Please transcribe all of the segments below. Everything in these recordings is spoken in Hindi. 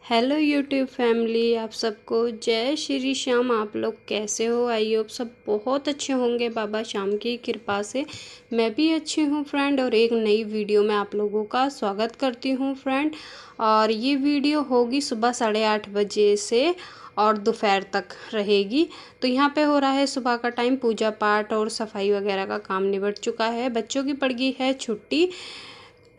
हेलो यूट्यूब फैमिली, आप सबको जय श्री श्याम। आप लोग कैसे हो? आई होप सब बहुत अच्छे होंगे बाबा श्याम की कृपा से। मैं भी अच्छी हूँ फ्रेंड, और एक नई वीडियो में आप लोगों का स्वागत करती हूँ फ्रेंड। और ये वीडियो होगी सुबह 8:30 बजे से और दोपहर तक रहेगी। तो यहाँ पे हो रहा है सुबह का टाइम, पूजा पाठ और सफाई वगैरह का काम निबट चुका है। बच्चों की पड़ गई है छुट्टी,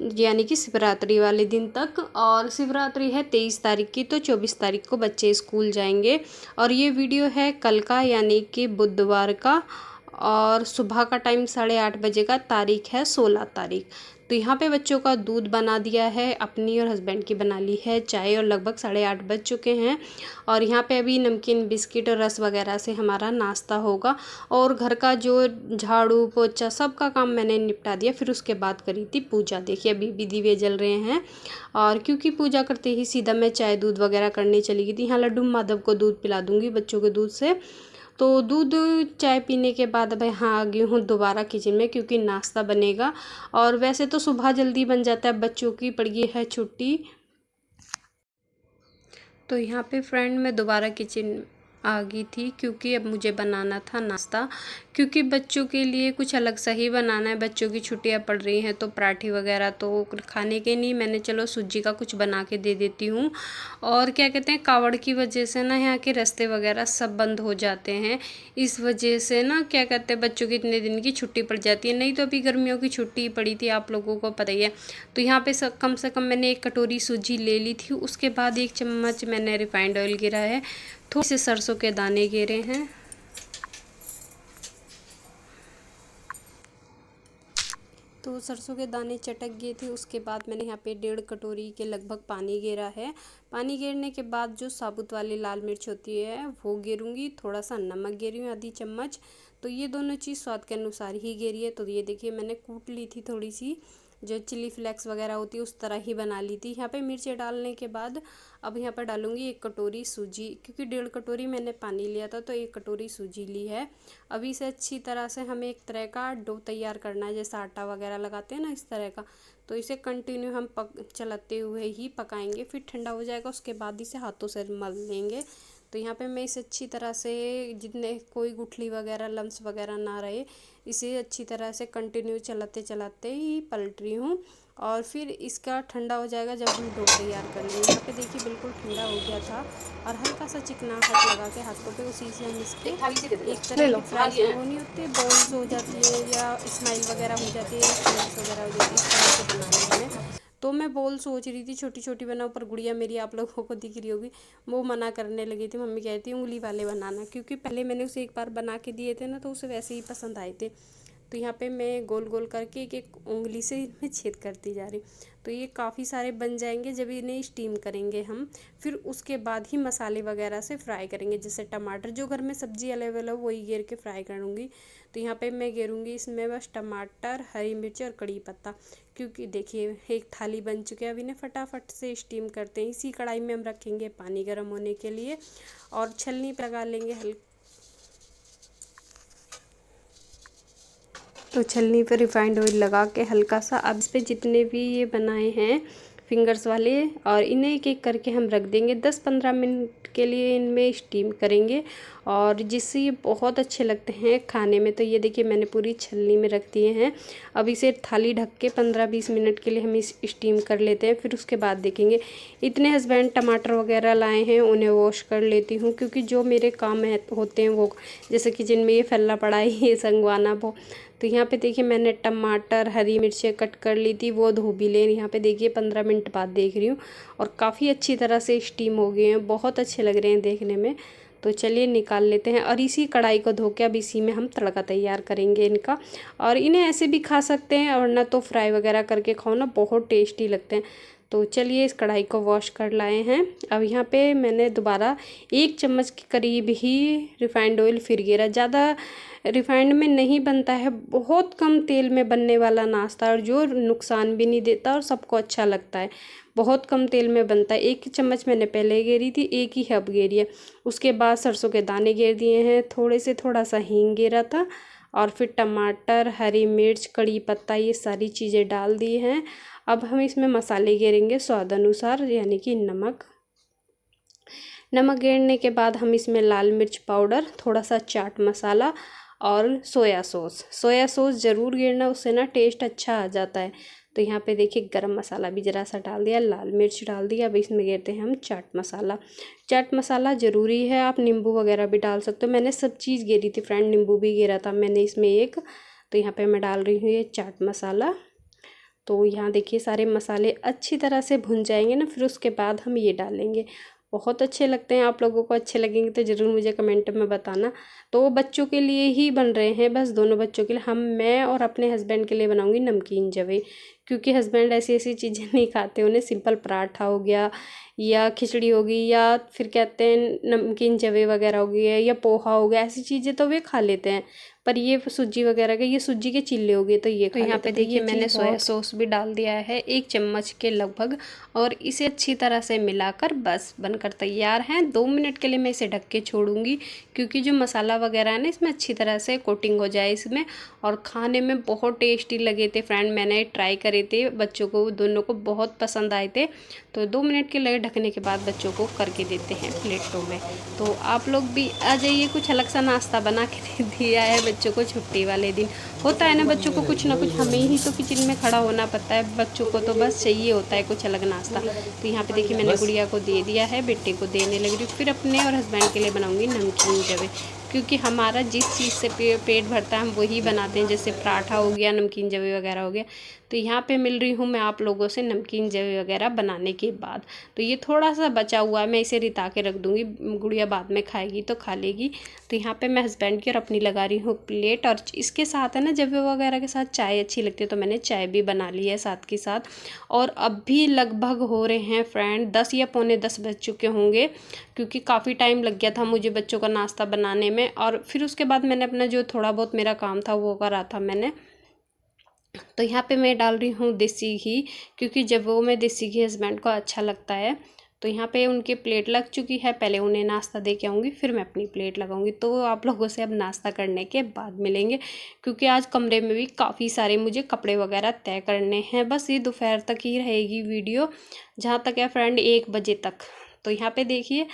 यानी कि शिवरात्रि वाले दिन तक। और शिवरात्रि है 23 तारीख की, तो 24 तारीख को बच्चे स्कूल जाएंगे। और ये वीडियो है कल का, यानी कि बुधवार का, और सुबह का टाइम 8:30 बजे का। तारीख है 16 तारीख। तो यहाँ पे बच्चों का दूध बना दिया है, अपनी और हस्बैंड की बना ली है चाय, और लगभग 8:30 बज चुके हैं। और यहाँ पे अभी नमकीन बिस्किट और रस वगैरह से हमारा नाश्ता होगा। और घर का जो झाड़ू पोछा सब का काम मैंने निपटा दिया। फिर उसके बाद करी थी पूजा। देखिए अभी भी दीवे जल रहे हैं। और क्योंकि पूजा करते ही सीधा मैं चाय दूध वगैरह करने चली गई थी। यहाँ लड्डू माधव को दूध पिला दूँगी बच्चों के दूध से। तो दूध चाय पीने के बाद अब यहाँ आ गई हूँ दोबारा किचन में, क्योंकि नाश्ता बनेगा। और वैसे तो सुबह जल्दी बन जाता है, बच्चों की पड़ गई है छुट्टी। तो यहाँ पे फ्रेंड मैं दोबारा किचन आ गई थी, क्योंकि अब मुझे बनाना था नाश्ता। क्योंकि बच्चों के लिए कुछ अलग सा ही बनाना है। बच्चों की छुट्टियां पड़ रही हैं, तो पराठे वगैरह तो खाने के नहीं, मैंने चलो सूजी का कुछ बना के दे देती हूँ। और क्या कहते हैं, कावड़ की वजह से ना यहाँ के रास्ते वगैरह सब बंद हो जाते हैं। इस वजह से ना क्या कहते हैं, बच्चों की इतने दिन की छुट्टी पड़ जाती है। नहीं तो अभी गर्मियों की छुट्टी पड़ी थी, आप लोगों को पता ही है। तो यहाँ पे कम से कम मैंने 1 कटोरी सूजी ले ली थी। उसके बाद 1 चम्मच मैंने रिफाइंड ऑयल गिरा है, थोड़े से सरसों के दाने गिरे हैं। तो सरसों के दाने चटक गए थे। उसके बाद मैंने यहाँ पे 1.5 कटोरी के लगभग पानी गेरा है। पानी गेरने के बाद जो साबुत वाली लाल मिर्च होती है वो गेरूँगी, थोड़ा सा नमक गेरी हूँ आधी चम्मच। तो ये दोनों चीज़ स्वाद के अनुसार ही गेरी है। तो ये देखिए मैंने कूट ली थी, थोड़ी सी जो चिली फ्लेक्स वगैरह होती है उस तरह ही बना ली थी। यहाँ पे मिर्चें डालने के बाद अब यहाँ पर डालूँगी 1 कटोरी सूजी, क्योंकि 1.5 कटोरी मैंने पानी लिया था, तो 1 कटोरी सूजी ली है। अभी इसे अच्छी तरह से हमें एक तरह का डो तैयार करना है, जैसे आटा वगैरह लगाते हैं ना, इस तरह का। तो इसे कंटिन्यू हम चलाते हुए ही पकाएंगे। फिर ठंडा हो जाएगा, उसके बाद इसे हाथों से मल लेंगे। तो यहाँ पे मैं इसे अच्छी तरह से, जितने कोई गुठली वगैरह लम्स वगैरह ना रहे, इसे अच्छी तरह से कंटिन्यू चलाते चलाते ही पलट रही हूँ। और फिर इसका ठंडा हो जाएगा जब हम डो तैयार कर लेंगे। यहाँ पे देखिए बिल्कुल ठंडा हो गया था, और हल्का सा चिकनाहट लगा के हाथों पे, उसी से हम इसके एक तरह की फ्राइज वो नहीं होते, बॉल्स हो जाती है या स्माइल वगैरह हो जाती है, स्नैक्स वगैरह हो जाती है, इस तरह से बनाने हैं। तो मैं बॉल सोच रही थी छोटी छोटी बनाऊँ, पर गुड़िया मेरी आप लोगों को दिख रही होगी, वो मना करने लगी थी। मम्मी कहती है उंगली वाले बनाना, क्योंकि पहले मैंने उसे एक बार बना के दिए थे ना, तो उसे वैसे ही पसंद आए थे। तो यहाँ पे मैं गोल गोल करके एक एक उंगली से इनमें छेद करती जा रही। तो ये काफ़ी सारे बन जाएंगे जब इन्हें स्टीम करेंगे हम। फिर उसके बाद ही मसाले वगैरह से फ्राई करेंगे, जैसे टमाटर, जो घर में सब्ज़ी अवेलेबल है वही घेर के फ्राई करूँगी। तो यहाँ पे मैं घेरूँगी इसमें बस टमाटर, हरी मिर्च और कड़ी पत्ता। क्योंकि देखिए एक थाली बन चुकी है, अब इन्हें फटाफट से स्टीम करते हैं। इसी कढ़ाई में हम रखेंगे पानी गर्म होने के लिए, और छलनी पर लगा लेंगे तो छलनी पर रिफाइंड ऑयल लगा के हल्का सा, अब इस पर जितने भी ये बनाए हैं फिंगर्स वाले, और इन्हें एक एक करके हम रख देंगे। 10-15 मिनट के लिए इनमें स्टीम करेंगे, और जिससे ये बहुत अच्छे लगते हैं खाने में। तो ये देखिए मैंने पूरी छलनी में रख दिए हैं। अब इसे थाली ढक के 15-20 मिनट के लिए हम इस स्टीम कर लेते हैं। फिर उसके बाद देखेंगे। इतने हस्बैंड टमाटर वगैरह लाए हैं, उन्हें वॉश कर लेती हूँ, क्योंकि जो मेरे काम होते हैं वो, जैसे किचन में ये फैला पड़ा है, ये संगवाना वो। तो यहाँ पे देखिए मैंने टमाटर, हरी मिर्चें कट कर ली थी, वो धो भी लें। यहाँ पे देखिए 15 मिनट बाद देख रही हूँ, और काफ़ी अच्छी तरह से स्टीम हो गए हैं, बहुत अच्छे लग रहे हैं देखने में। तो चलिए निकाल लेते हैं, और इसी कढ़ाई को धो के अब इसी में हम तड़का तैयार करेंगे इनका। और इन्हें ऐसे भी खा सकते हैं, और ना तो फ्राई वगैरह करके खाओ ना, बहुत टेस्टी लगते हैं। तो चलिए इस कढ़ाई को वॉश कर लाए हैं। अब यहाँ पे मैंने दोबारा 1 चम्मच के करीब ही रिफाइंड ऑयल फिर गिरा। ज़्यादा रिफाइंड में नहीं बनता है, बहुत कम तेल में बनने वाला नाश्ता, और जो नुकसान भी नहीं देता और सबको अच्छा लगता है। बहुत कम तेल में बनता है। 1 चम्मच मैंने पहले गेरी थी, 1 ही अब गेरी है। उसके बाद सरसों के दाने गेर दिए हैं, थोड़ा सा हींग गेरा था, और फिर टमाटर, हरी मिर्च, कड़ी पत्ता, ये सारी चीज़ें डाल दी हैं। अब हम इसमें मसाले गेरेंगे स्वाद अनुसार, यानी कि नमक, नमक गेरने के बाद हम इसमें लाल मिर्च पाउडर, थोड़ा सा चाट मसाला और सोया सॉस ज़रूर गेरना, उससे ना टेस्ट अच्छा आ जाता है। तो यहाँ पे देखिए गरम मसाला भी ज़रा सा डाल दिया, लाल मिर्च डाल दिया। अब इसमें गेरते हैं हम चाट मसाला ज़रूरी है, आप नींबू वगैरह भी डाल सकते हो। मैंने सब चीज़ गेरी थी फ्रेंड, नींबू भी गेरा था मैंने इसमें एक। तो यहाँ पे मैं डाल रही हूँ ये चाट मसाला। तो यहाँ देखिए सारे मसाले अच्छी तरह से भुन जाएंगे ना, फिर उसके बाद हम ये डालेंगे। बहुत अच्छे लगते हैं, आप लोगों को अच्छे लगेंगे तो ज़रूर मुझे कमेंट में बताना। तो बच्चों के लिए ही बन रहे हैं, बस दोनों बच्चों के लिए। मैं और अपने हस्बैंड के लिए बनाऊंगी नमकीन जवे, क्योंकि हस्बैंड ऐसी ऐसी चीज़ें नहीं खाते। उन्हें सिंपल पराठा हो गया या खिचड़ी होगी या फिर कहते हैं नमकीन जवे वगैरह हो गई है या पोहा हो गया, ऐसी चीज़ें तो वे खा लेते हैं। पर ये सूजी वगैरह के, ये सूजी के चिल्ले हो गए तो ये खा लेते हैं। तो यहाँ पे देखिए मैंने सोया सॉस भी डाल दिया है 1 चम्मच के लगभग, और इसे अच्छी तरह से मिलाकर बस बनकर तैयार हैं। 2 मिनट के लिए मैं इसे ढक के छोड़ूंगी, क्योंकि जो मसाला वगैरह है ना इसमें अच्छी तरह से कोटिंग हो जाए इसमें। और खाने में बहुत टेस्टी लगे थे फ्रेंड, मैंने ट्राई करे थे, बच्चों को दोनों को बहुत पसंद आए थे। तो 2 मिनट के लिए ढकने के बाद बच्चों को करके देते हैं प्लेटों में। तो आप लोग भी आ जाइए, कुछ अलग सा नाश्ता बना के दिया है बच्चों को छुट्टी वाले दिन। होता है ना बच्चों को कुछ ना कुछ, हमें ही तो किचन में खड़ा होना पड़ता है, बच्चों को तो बस चाहिए होता है कुछ अलग नाश्ता। तो यहाँ पे देखिए मैंने गुड़िया को दे दिया है, बेटे को देने लग रही हूँ। फिर अपने और हस्बैंड के लिए बनाऊंगी नमकीन जवे, क्योंकि हमारा जिस चीज़ से पेट भरता है हम वही बनाते हैं, जैसे पराठा हो गया, नमकीन जवे वगैरह हो गया। तो यहाँ पे मिल रही हूँ मैं आप लोगों से नमकीन जवे वगैरह बनाने के बाद। तो ये थोड़ा सा बचा हुआ है, मैं इसे रिता के रख दूँगी, गुड़िया बाद में खाएगी तो खा लेगी। तो यहाँ पे मैं हस्बैंड की और अपनी लगा रही हूँ प्लेट, और इसके साथ है ना जवे वगैरह के साथ चाय अच्छी लगती है, तो मैंने चाय भी बना ली है साथ के साथ। और अब भी लगभग हो रहे हैं फ्रेंड 10 या पौने 10 बज चुके होंगे, क्योंकि काफ़ी टाइम लग गया था मुझे बच्चों का नाश्ता बनाने में। और फिर उसके बाद मैंने अपना जो थोड़ा बहुत मेरा काम था वो करा था मैंने। तो यहाँ पे मैं डाल रही हूँ देसी घी, क्योंकि जब वो मैं देसी घी हस्बैंड को अच्छा लगता है। तो यहाँ पे उनकी प्लेट लग चुकी है, पहले उन्हें नाश्ता दे के आऊँगी फिर मैं अपनी प्लेट लगाऊंगी। तो आप लोगों से अब नाश्ता करने के बाद मिलेंगे, क्योंकि आज कमरे में भी काफ़ी सारे मुझे कपड़े वगैरह तय करने हैं। बस ये दोपहर तक ही रहेगी वीडियो, जहाँ तक है फ्रेंड 1 बजे तक। तो यहाँ पे देखिए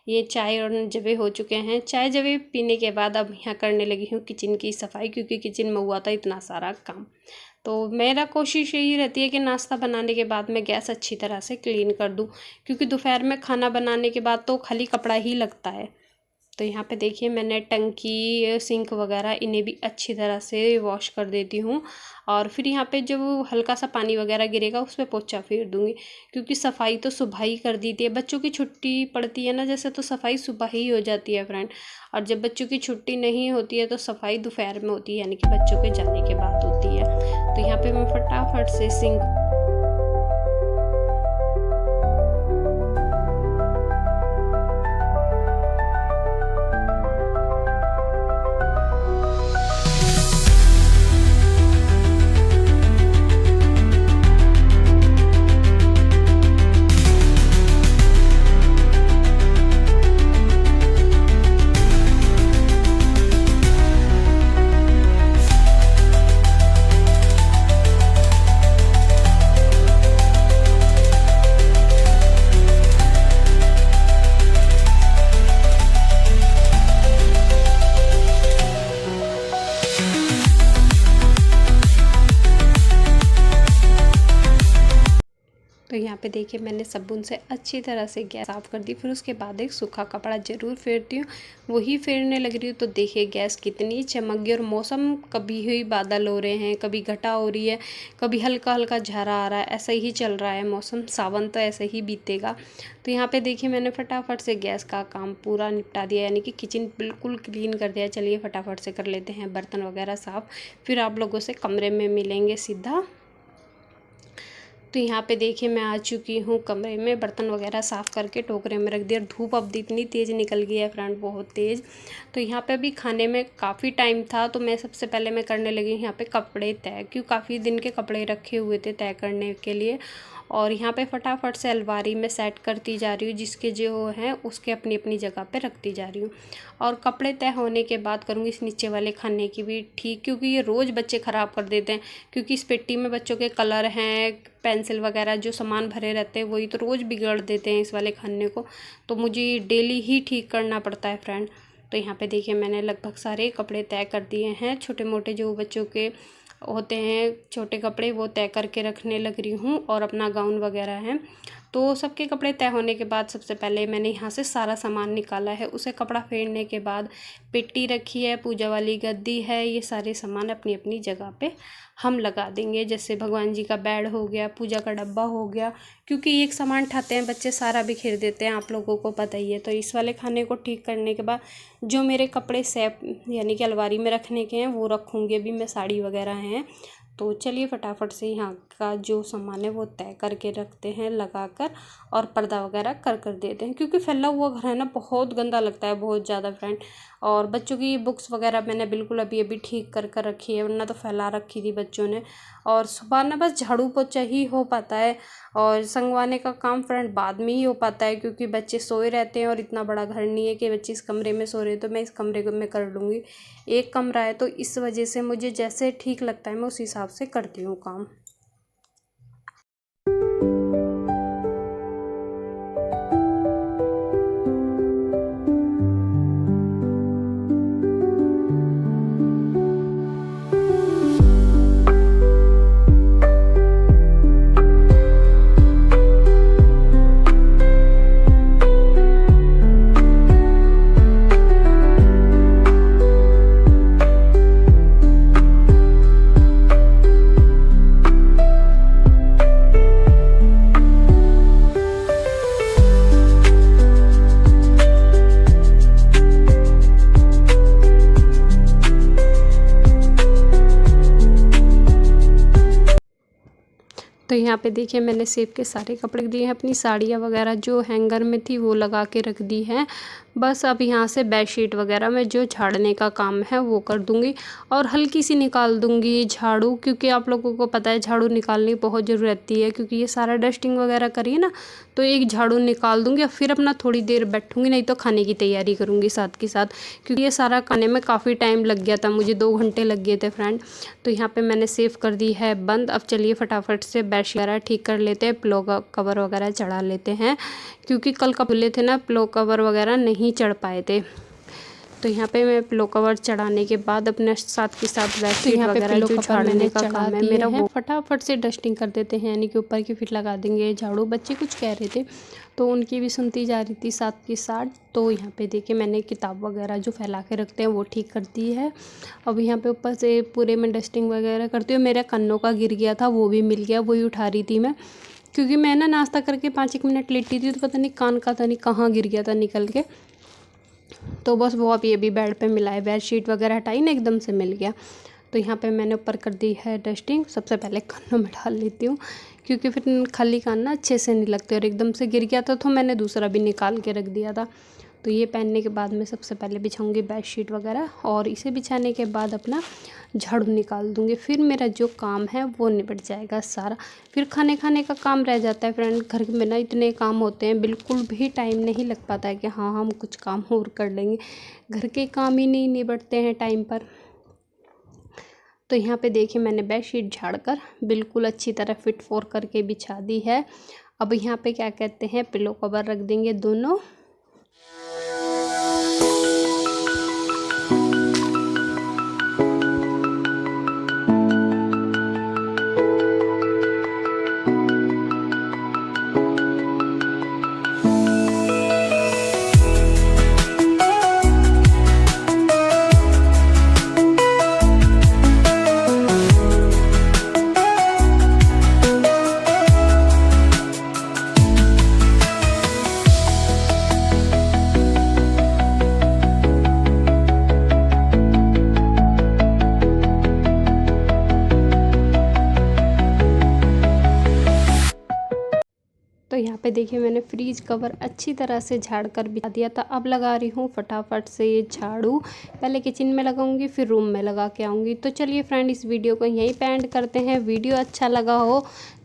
ये चाय और जवे हो चुके हैं। चाय जवे पीने के बाद अब यहाँ करने लगी हूँ किचन की सफाई, क्योंकि किचन में हुआ था इतना सारा काम। तो मेरा कोशिश यही रहती है कि नाश्ता बनाने के बाद मैं गैस अच्छी तरह से क्लीन कर दूँ, क्योंकि दोपहर में खाना बनाने के बाद तो खाली कपड़ा ही लगता है। तो यहाँ पे देखिए मैंने टंकी, सिंक वगैरह इन्हें भी अच्छी तरह से वॉश कर देती हूँ। और फिर यहाँ पे जब हल्का सा पानी वगैरह गिरेगा उस पर पोंछा फेर दूँगी, क्योंकि सफाई तो सुबह ही कर दी थी। बच्चों की छुट्टी पड़ती है ना जैसे, तो सफाई सुबह ही हो जाती है फ्रेंड। और जब बच्चों की छुट्टी नहीं होती है तो सफाई दोपहर में होती है, यानी कि बच्चों के जाने के बाद होती है। तो यहाँ पर मैं फटाफट से सिंक तो यहाँ पे देखिए मैंने साबुन से अच्छी तरह से गैस साफ़ कर दी। फिर उसके बाद एक सूखा कपड़ा ज़रूर फेरती हूँ, वही फेरने लग रही हूँ। तो देखिए गैस कितनी चमक गई। और मौसम कभी ही बादल हो रहे हैं, कभी घटा हो रही है, कभी हल्का हल्का झारा आ रहा है, ऐसा ही चल रहा है मौसम। सावन तो ऐसे ही बीतेगा। तो यहाँ पे देखिए मैंने फटाफट से गैस का काम पूरा निपटा दिया, यानी कि किचन बिल्कुल क्लीन कर दिया। चलिए फटाफट से कर लेते हैं बर्तन वगैरह साफ़, फिर आप लोगों से कमरे में मिलेंगे सीधा। तो यहाँ पे देखिए मैं आ चुकी हूँ कमरे में, बर्तन वगैरह साफ़ करके टोकरे में रख दिया। धूप अब इतनी तेज़ निकल गई है फ्रेंड, बहुत तेज़। तो यहाँ पे अभी खाने में काफ़ी टाइम था, तो मैं सबसे पहले मैं करने लगी यहाँ पे कपड़े तय, क्यों काफ़ी दिन के कपड़े रखे हुए थे तय करने के लिए। और यहाँ पे फटाफट से अलमारी में सेट करती जा रही हूँ, जिसके जो हैं उसके अपनी अपनी जगह पे रखती जा रही हूँ। और कपड़े तय होने के बाद करूँगी इस नीचे वाले खाने की भी ठीक, क्योंकि ये रोज़ बच्चे ख़राब कर देते हैं। क्योंकि इस पेटी में बच्चों के कलर हैं, पेंसिल वगैरह जो सामान भरे रहते हैं वही तो रोज़ बिगड़ देते हैं इस वाले खाने को, तो मुझे डेली ही ठीक करना पड़ता है फ्रेंड। तो यहाँ पे देखिए मैंने लगभग सारे कपड़े तय कर दिए हैं। छोटे मोटे जो बच्चों के होते हैं छोटे कपड़े वो तय करके रखने लग रही हूँ, और अपना गाउन वगैरह है। तो सबके कपड़े तय होने के बाद सबसे पहले मैंने यहाँ से सारा सामान निकाला है। उसे कपड़ा फेरने के बाद पेटी रखी है, पूजा वाली गद्दी है, ये सारे सामान अपनी अपनी जगह पे हम लगा देंगे। जैसे भगवान जी का बेड हो गया, पूजा का डब्बा हो गया, क्योंकि एक सामान उठाते हैं बच्चे सारा बिखेर देते हैं, आप लोगों को पता ही है। तो इस वाले खाने को ठीक करने के बाद जो मेरे कपड़े सेफ यानी कि अलमारी में रखने के हैं वो रखूँगी। अभी मैं साड़ी वगैरह हैं, तो चलिए फटाफट से यहाँ का जो सामान है वो तय करके रखते हैं लगा कर, और पर्दा वगैरह कर देते हैं। क्योंकि फैला हुआ घर है ना, बहुत गंदा लगता है, बहुत ज़्यादा फ्रेंड। और बच्चों की बुक्स वगैरह मैंने बिल्कुल अभी अभी ठीक कर रखी है, वरना तो फैला रखी थी बच्चों ने। और सुबह ना बस झाड़ू पोछा ही हो पाता है, और संगवाने का काम फ्रेंड बाद में ही हो पाता है, क्योंकि बच्चे सोए रहते हैं और इतना बड़ा घर नहीं है कि बच्चे इस कमरे में सो रहे हैं। तो मैं इस कमरे को मैं कर लूँगी, एक कमरा है तो इस वजह से मुझे जैसे ठीक लगता है मैं उस हिसाब से करती हूँ काम। तो यहाँ पे देखिए मैंने सेब के सारे कपड़े दिए हैं। अपनी साड़ियाँ वगैरह जो हैंगर में थी वो लगा के रख दी हैं। बस अब यहाँ से बेडशीट वगैरह में जो झाड़ने का काम है वो कर दूँगी, और हल्की सी निकाल दूँगी झाड़ू, क्योंकि आप लोगों को पता है झाड़ू निकालनी बहुत ज़रूरी रहती है। क्योंकि ये सारा डस्टिंग वगैरह करिए ना, तो एक झाड़ू निकाल दूँगी और फिर अपना थोड़ी देर बैठूँगी, नहीं तो खाने की तैयारी करूँगी साथ के साथ। क्योंकि ये सारा खाने में काफ़ी टाइम लग गया था, मुझे 2 घंटे लग गए थे फ्रेंड। तो यहाँ पे मैंने सेव कर दी है बंद। अब चलिए फटाफट से बेडशीट वगैरह ठीक कर लेते हैं, पिलो कवर वगैरह चढ़ा लेते हैं, क्योंकि कल का बोले थे ना पिलो कवर वगैरह नहीं चढ़ पाए थे। तो यहाँ पे मैं पिलो कवर चढ़ाने के बाद अपने साथ के साथ बेडशीट वगैरह जो झाड़ने का काम है मेरा वो फटाफट से डस्टिंग कर देते हैं, यानी कि ऊपर की फिर लगा देंगे झाड़ू। बच्चे कुछ कह रहे थे तो उनकी भी सुनती जा रही थी साथ के साथ। तो यहाँ पे देखिए मैंने किताब वगैरह जो फैला के रखते हैं वो ठीक कर दी है। अब यहाँ पे ऊपर से पूरे में डस्टिंग वगैरह करती हूँ। मेरे कन्नों का गिर गया था, वो भी मिल गया, वही उठा रही थी मैं, क्योंकि मैं ना नाश्ता करके 5-1 मिनट लेटी थी तो पता नहीं कान का था नहीं कहाँ गिर गया था निकल के। तो बस वो अब ये भी बेड पे मिला है, बेडशीट वगैरह हटाई ना एकदम से मिल गया। तो यहाँ पे मैंने ऊपर कर दी है डस्टिंग। सबसे पहले कानों में डाल लेती हूँ, क्योंकि फिर खाली कान ना अच्छे से नहीं लगते, और एकदम से गिर गया था तो मैंने दूसरा भी निकाल के रख दिया था। तो ये पहनने के बाद मैं सबसे पहले बिछाऊंगी बेडशीट वगैरह, और इसे बिछाने के बाद अपना झाड़ू निकाल दूंगी। फिर मेरा जो काम है वो निपट जाएगा सारा। फिर खाने का काम रह जाता है फ्रेंड। घर में ना इतने काम होते हैं, बिल्कुल भी टाइम नहीं लग पाता है कि हाँ हम कुछ काम और कर लेंगे। घर के काम ही नहीं निपटते हैं टाइम पर। तो यहाँ पे देखिए मैंने बेडशीट झाड़कर बिल्कुल अच्छी तरह फिट फोर करके बिछा दी है। अब यहाँ पे क्या कहते हैं पिलो कवर रख देंगे दोनों। तो यहाँ पे देखिए मैंने फ्रीज कवर अच्छी तरह से झाड़ कर बिछा दिया था। अब लगा रही हूँ फटाफट से ये झाड़ू। पहले किचन में लगाऊंगी फिर रूम में लगा के आऊँगी। तो चलिए फ्रेंड इस वीडियो को यहीं पे एंड करते हैं। वीडियो अच्छा लगा हो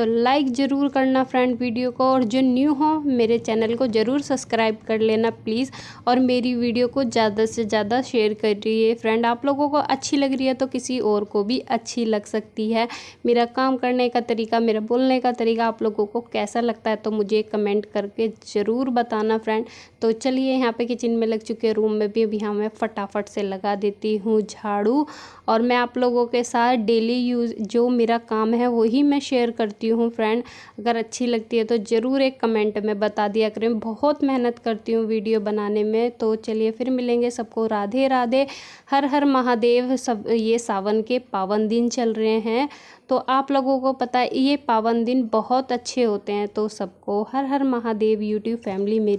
तो लाइक ज़रूर करना फ्रेंड वीडियो को, और जो न्यू हो मेरे चैनल को ज़रूर सब्सक्राइब कर लेना प्लीज़, और मेरी वीडियो को ज़्यादा से ज़्यादा शेयर करिए फ्रेंड। आप लोगों को अच्छी लग रही है तो किसी और को भी अच्छी लग सकती है। मेरा काम करने का तरीका, मेरा बोलने का तरीका आप लोगों को कैसा लगता है तो मुझे कमेंट करके ज़रूर बताना फ्रेंड। तो चलिए यहाँ पे किचन में लग चुके रूम में भी अभी यहाँ मैं फटाफट से लगा देती हूँ झाड़ू। और मैं आप लोगों के साथ डेली यूज़ जो मेरा काम है वही मैं शेयर करती हूँ फ्रेंड। अगर अच्छी लगती है तो ज़रूर एक कमेंट में बता दिया करें। बहुत मेहनत करती हूँ वीडियो बनाने में। तो चलिए फिर मिलेंगे, सबको राधे राधे, हर हर महादेव। सब ये सावन के पावन दिन चल रहे हैं तो आप लोगों को पता है ये पावन दिन बहुत अच्छे होते हैं। तो सबको हर हर महादेव यूट्यूब फैमिली मेरी